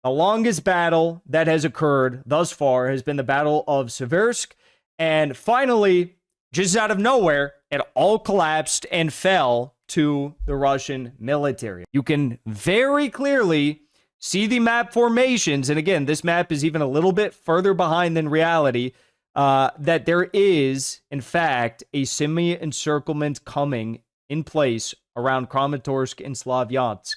The longest battle that has occurred thus far has been the Battle of Siversk. And finally, just out of nowhere, it all collapsed and fell to the Russian military. You can very clearly see the map formations. And again, this map is even a little bit further behind than reality. That there is, in fact, a semi-encirclement coming in place around Kramatorsk and Slavyansk.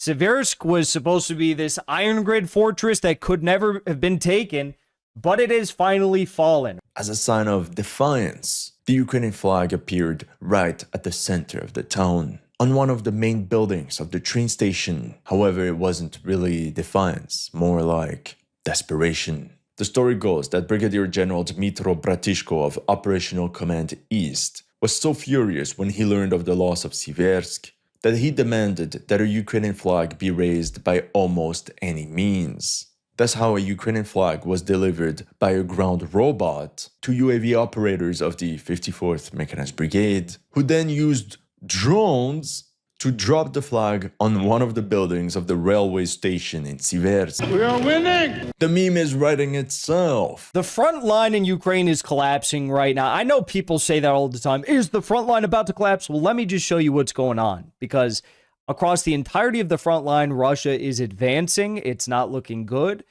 Siversk was supposed to be this iron grid fortress that could never have been taken, but it has finally fallen. As a sign of defiance, the Ukrainian flag appeared right at the center of the town, on one of the main buildings of the train station. However, it wasn't really defiance, more like desperation. The story goes that Brigadier General Dmytro Bratishko of Operational Command East was so furious when he learned of the loss of Siversk that he demanded that a Ukrainian flag be raised by almost any means. That's how a Ukrainian flag was delivered by a ground robot to UAV operators of the 54th Mechanized Brigade, who then used drones to drop the flag on one of the buildings of the railway station in Siversk. We are winning! The meme is writing itself. The front line in Ukraine is collapsing right now. I know people say that all the time. Is the front line about to collapse? Well, let me just show you what's going on. Because across the entirety of the front line, Russia is advancing. It's not looking good.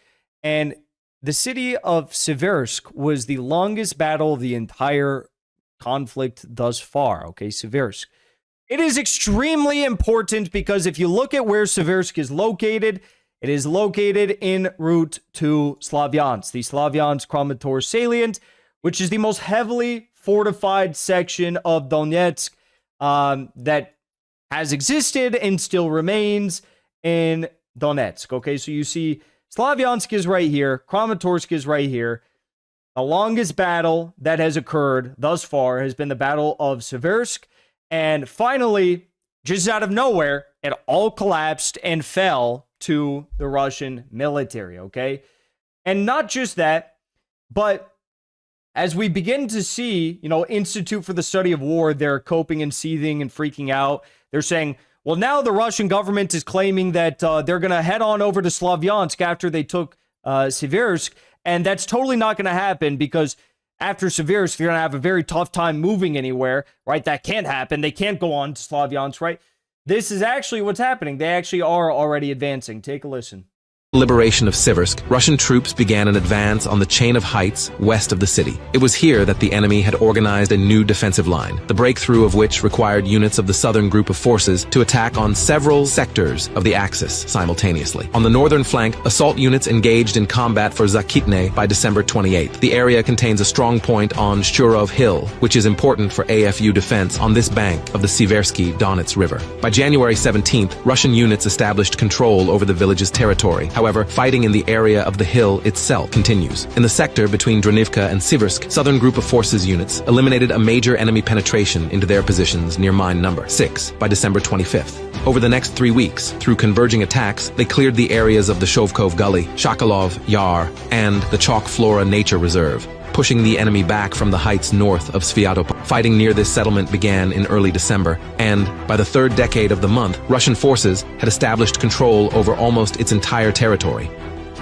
And the city of Siversk was the longest battle of the entire conflict thus far. Okay, Siversk. It is extremely important because if you look at where Siversk is located, it is located en route to Slavyansk, the Slavyansk-Kramatorsk salient, which is the most heavily fortified section of Donetsk that has existed and still remains in Donetsk. Okay, so you see Slavyansk is right here, Kramatorsk is right here. The longest battle that has occurred thus far has been the Battle of Siversk. And finally, just out of nowhere, it all collapsed and fell to the Russian military, okay? And not just that, but as we begin to see, Institute for the Study of War, they're coping and seething and freaking out. They're saying, well, now the Russian government is claiming that they're going to head on over to Slavyansk after they took Siversk, and that's totally not going to happen because after Siversk, they're going to have a very tough time moving anywhere, right? That can't happen. They can't go on to Slavyansk, right? This is actually what's happening. They actually are already advancing. Take a listen. Liberation of Siversk, Russian troops began an advance on the chain of heights west of the city. It was here that the enemy had organized a new defensive line, the breakthrough of which required units of the southern group of forces to attack on several sectors of the Axis simultaneously. On the northern flank, assault units engaged in combat for Zakitne by December 28th. The area contains a strong point on Shurov Hill, which is important for AFU defense on this bank of the Siversky Donets River. By January 17th, Russian units established control over the village's territory. However, fighting in the area of the hill itself continues. In the sector between Dronivka and Siversk, Southern Group of Forces units eliminated a major enemy penetration into their positions near mine number 6 by December 25th. Over the next 3 weeks, through converging attacks, they cleared the areas of the Shovkov Gully, Shakalov Yar, and the Chalk Flora Nature Reserve, pushing the enemy back from the heights north of Sviatopol. Fighting near this settlement began in early December, and by the third decade of the month, Russian forces had established control over almost its entire territory.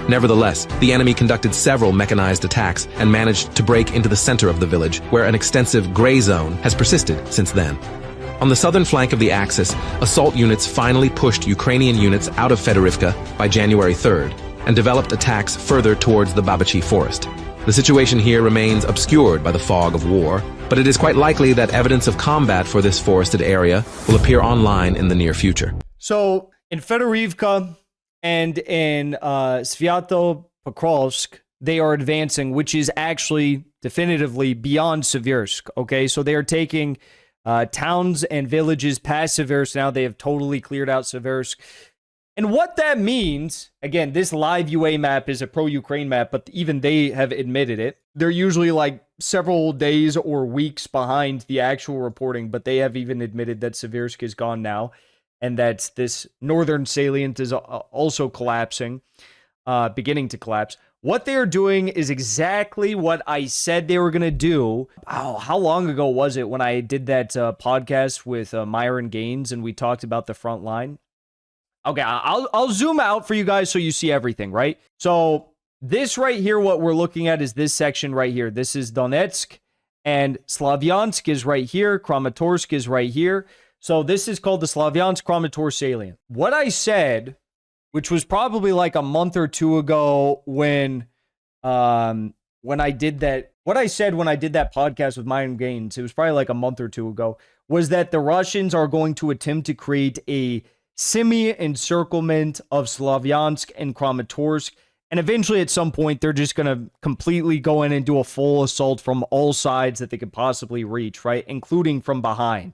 Nevertheless, the enemy conducted several mechanized attacks and managed to break into the center of the village, where an extensive gray zone has persisted since then. On the southern flank of the Axis, assault units finally pushed Ukrainian units out of Fedorivka by January 3rd and developed attacks further towards the Babachi forest. The situation here remains obscured by the fog of war, but it is quite likely that evidence of combat for this forested area will appear online in the near future. So, in Fedorivka and in Sviatopokrovsk, they are advancing, which is actually definitively beyond Siversk, okay? So they are taking towns and villages past Siversk. Now they have totally cleared out Siversk. And what that means, again, this live UA map is a pro-Ukraine map, but even they have admitted it. They're usually like several days or weeks behind the actual reporting, but they have even admitted that Siversk is gone now and that this northern salient is also collapsing, beginning to collapse. What they are doing is exactly what I said they were going to do. Oh, how long ago was it when I did that podcast with Myron Gaines and we talked about the front line? Okay, I'll zoom out for you guys so you see everything, right? So this right here, what we're looking at is this section right here. This is Donetsk, and Slavyansk is right here. Kramatorsk is right here. So this is called the Slavyansk-Kramatorsk salient. What I said, which was probably like a month or two ago when I did that, what I said when I did that podcast with Mind Gains, it was probably like a month or two ago, was that the Russians are going to attempt to create a semi-encirclement of Slavyansk and Kramatorsk. And eventually, at some point, they're just going to completely go in and do a full assault from all sides that they could possibly reach, right? Including from behind.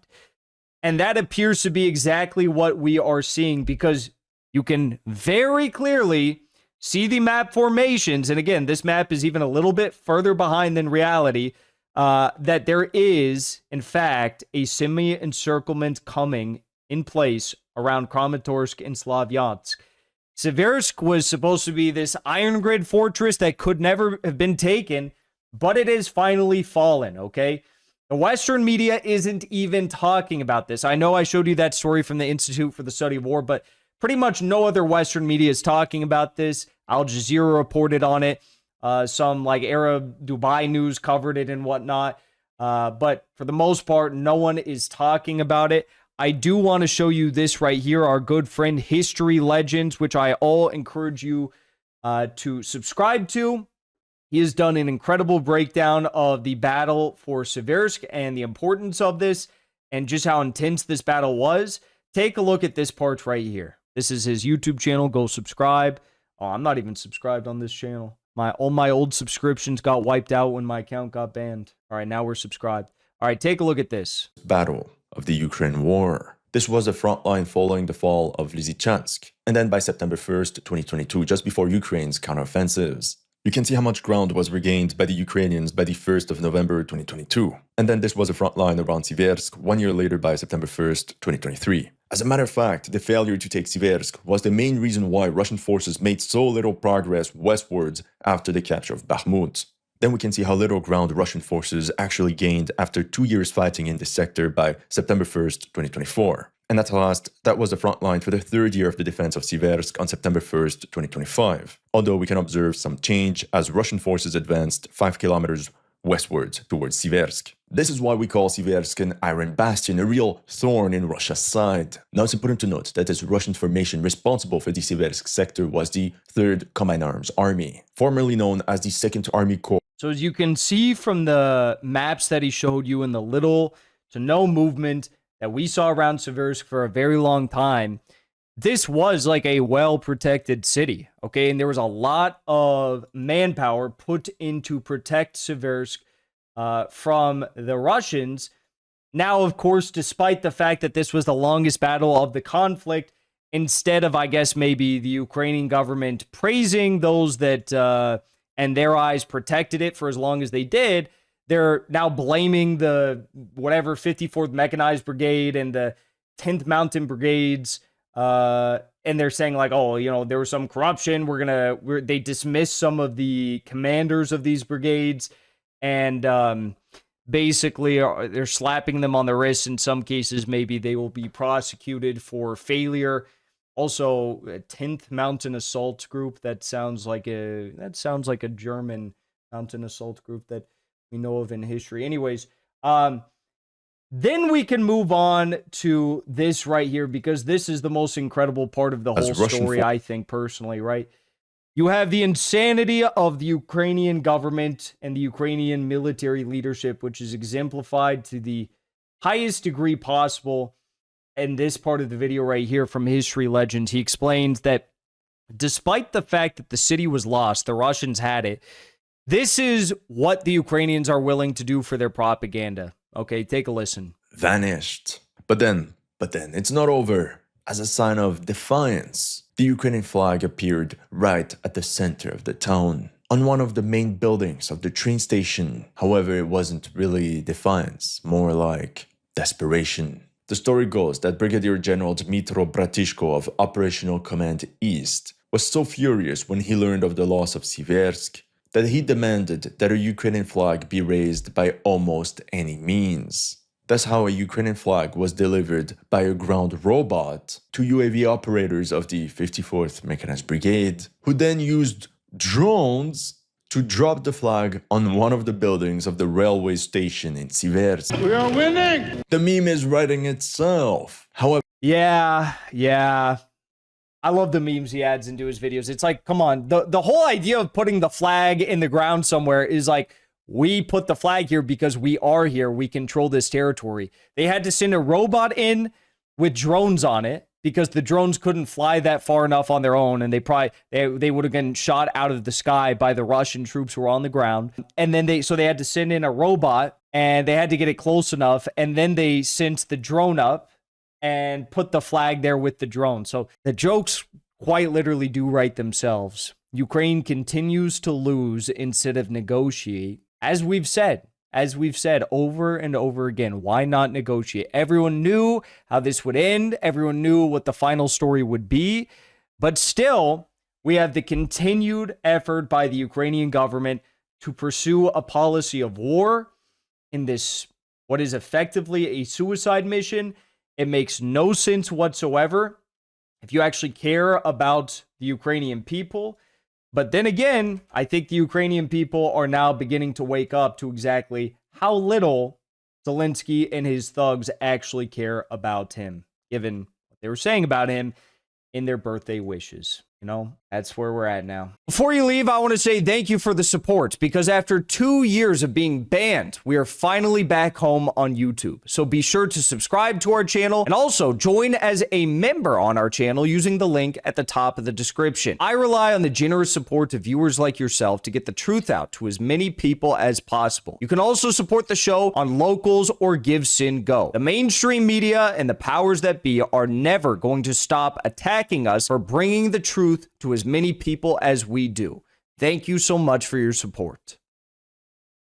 And that appears to be exactly what we are seeing, because you can very clearly see the map formations. And again, this map is even a little bit further behind than reality, that there is, in fact, a semi-encirclement coming in place around Kramatorsk and Slavyansk. Siversk was supposed to be this iron grid fortress that could never have been taken, but it has finally fallen, okay? The Western media isn't even talking about this. I know I showed you that story from the Institute for the Study of War, but pretty much no other Western media is talking about this. Al Jazeera reported on it. Some like Arab Dubai news covered it and whatnot. But for the most part, no one is talking about it. I do want to show you this right here, our good friend History Legends, which I all encourage you to subscribe to. He has done an incredible breakdown of the battle for Siversk and the importance of this and just how intense this battle was. Take a look at this part right here. This is his YouTube channel. Go subscribe. Oh, I'm not even subscribed on this channel. All my old subscriptions got wiped out when my account got banned. All right, now we're subscribed. All right, take a look at this. Battle of the Ukraine War. This was the front line following the fall of Lysychansk. And then by September 1st, 2022, just before Ukraine's counteroffensives, you can see how much ground was regained by the Ukrainians by the 1st of November 2022. And then this was a front line around Siversk 1 year later by September 1st, 2023. As a matter of fact, the failure to take Siversk was the main reason why Russian forces made so little progress westwards after the capture of Bakhmut. Then we can see how little ground Russian forces actually gained after 2 years fighting in this sector by September 1st, 2024. And at last, that was the front line for the third year of the defense of Siversk on September 1st, 2025. Although we can observe some change as Russian forces advanced 5 kilometers westward towards Siversk. This is why we call Siversk an iron bastion, a real thorn in Russia's side. Now it's important to note that this Russian formation responsible for the Siversk sector was the 3rd Combined Arms Army, formerly known as the 2nd Army Corps. So as you can see from the maps that he showed you and the little to no movement that we saw around Siversk for a very long time, this was like a well-protected city, okay? And there was a lot of manpower put in to protect Siversk from the Russians. Now, of course, despite the fact that this was the longest battle of the conflict, instead of, I guess, maybe the Ukrainian government praising those that, in their eyes, protected it for as long as they did, they're now blaming the, whatever, 54th Mechanized Brigade and the 10th Mountain Brigades, and they're saying like, oh, you know, there was some corruption. They dismissed some of the commanders of these brigades, and basically they're slapping them on the wrist. In some cases, maybe they will be prosecuted for failure. Also, a 10th Mountain Assault Group. That sounds like a German mountain assault group that we know of in history. Anyways, then we can move on to this right here, because this is the most incredible part of the whole story, I think, personally, right? You have the insanity of the Ukrainian government and the Ukrainian military leadership, which is exemplified to the highest degree possible in this part of the video right here from History Legends. He explains that despite the fact that the city was lost, the Russians had it. This is what the Ukrainians are willing to do for their propaganda. Okay, take a listen. Vanished. But then, it's not over. As a sign of defiance, the Ukrainian flag appeared right at the center of the town, on one of the main buildings of the train station. However, it wasn't really defiance, more like desperation. The story goes that Brigadier General Dmitro Bratishko of Operational Command East was so furious when he learned of the loss of Siversk that he demanded that a Ukrainian flag be raised by almost any means. That's how a Ukrainian flag was delivered by a ground robot to UAV operators of the 54th Mechanized Brigade, who then used drones to drop the flag on one of the buildings of the railway station in Siversk. We are winning! The meme is writing itself. However, Yeah. I love the memes he adds into his videos. It's like, come on. The whole idea of putting the flag in the ground somewhere is like, we put the flag here because we are here. We control this territory. They had to send a robot in with drones on it because the drones couldn't fly that far enough on their own. And they would have been shot out of the sky by the Russian troops who were on the ground. And then they had to send in a robot and they had to get it close enough. And then they sent the drone up and put the flag there with the drone. So the jokes quite literally do write themselves. Ukraine continues to lose instead of negotiate. As we've said over and over again, why not negotiate? Everyone knew how this would end. Everyone knew what the final story would be. But still, we have the continued effort by the Ukrainian government to pursue a policy of war in this, what is effectively a suicide mission. It makes no sense whatsoever if you actually care about the Ukrainian people. But then again, I think the Ukrainian people are now beginning to wake up to exactly how little Zelensky and his thugs actually care about him, given what they were saying about him in their birthday wishes. You know, that's where we're at now. Before you leave, I want to say thank you for the support, because after 2 years of being banned, we are finally back home on YouTube. So be sure to subscribe to our channel and also join as a member on our channel using the link at the top of the description. I rely on the generous support of viewers like yourself to get the truth out to as many people as possible. You can also support the show on Locals or Give Sin Go. The mainstream media and the powers that be are never going to stop attacking us for bringing the truth to as many people as we do. Thank you so much for your support.